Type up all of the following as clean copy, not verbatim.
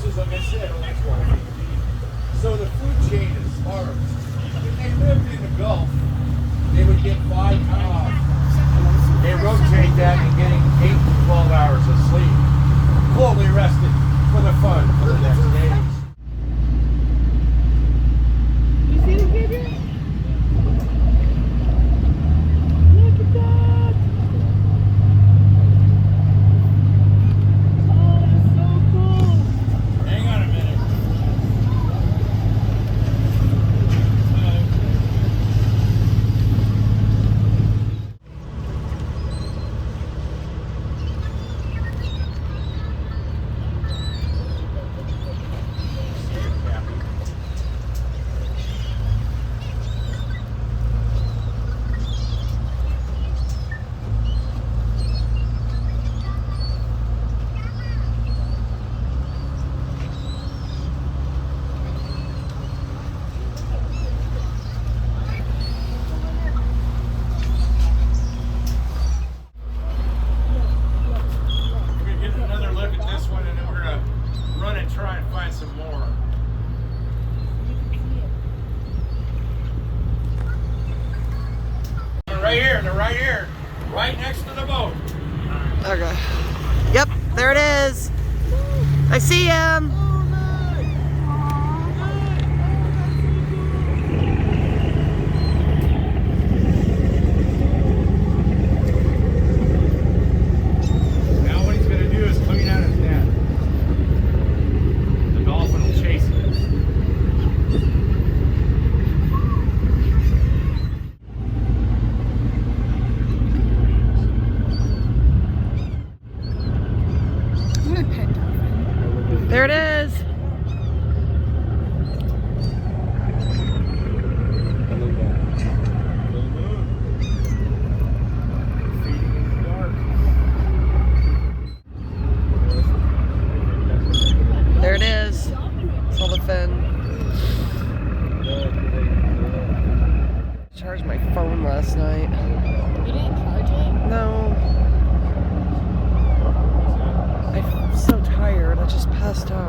is, like I said, only 12 feet deep. So the food chain is large. If they lived in the Gulf, they would get 5 times. They rotate that and getting 8 to 12 hours of sleep. Fully rested for the fun for the next days. You see the video? Look at that! Oh, that's so cool! Hang on a minute. Try and find some more. They're right here, right next to the boat. Okay. Yep, there it is. I see him. Now what he's gonna do is clean out his net. The dolphin will chase it. There it is. There it is. Saw the fin. Charged my phone last night. You didn't charge it? No. I'm so tired. I just passed out.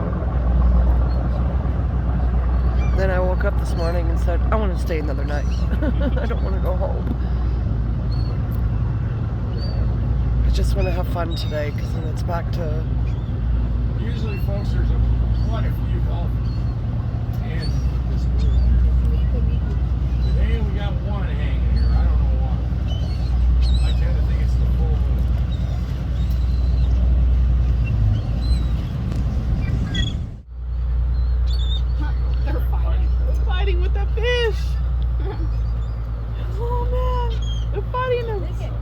Then I woke up this morning and said, I want to stay another night. I don't want to go home. I just want to have fun today because then it's back to... Usually, folks, there's quite a few dolphins in this group. Today we got one hanging here. I don't know why. I tend to think it's the full moon. They're fighting. They're fighting with the fish. Oh man, they're fighting them. Look at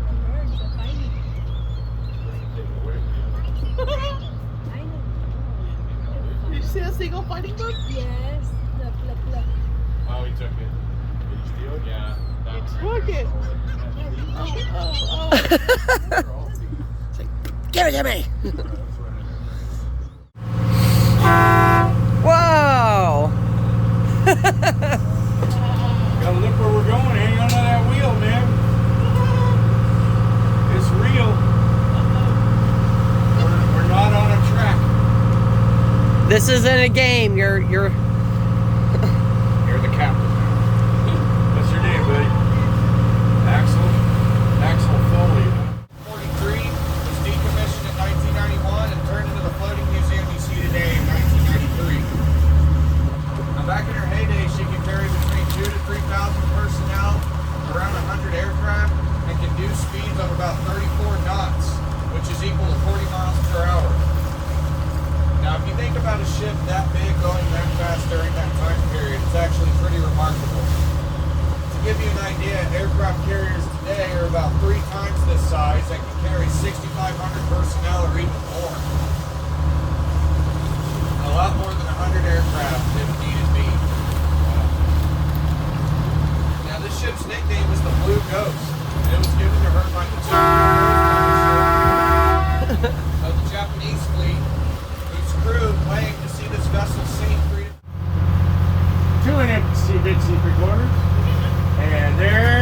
the birds are fighting. I know. Did you see that seagull fighting them? Yes. Look, look, look. Oh, he took it. Did he steal it? Yeah. Took it. Oh. It's like, give it to me! Whoa! Gotta look where we're going. Hang on to that wheel, man. It's real. We're not on a track. This isn't a game. You're You're the captain now. What's your name, buddy? Axel Foley. 43 was decommissioned in 1991 and turned into the floating museum you see today in 1993. Now back in her heyday, she could carry between 2,000 to 3,000 personnel, around 100 aircraft, and can do speeds of about 34 knots, which is equal to 40 miles per hour. Now, if you think about a ship that big going that fast during that time period, it's actually pretty remarkable. To give you an idea, aircraft carriers today are about 3 times this size and can carry 6,500 personnel or even more. A lot more than 100 aircraft if needed be. Now, this ship's nickname is the Blue Ghost. It was given to her by the of the Japanese fleet, whose crew claimed to see this vessel sink 2 in empty big secret quarters. And there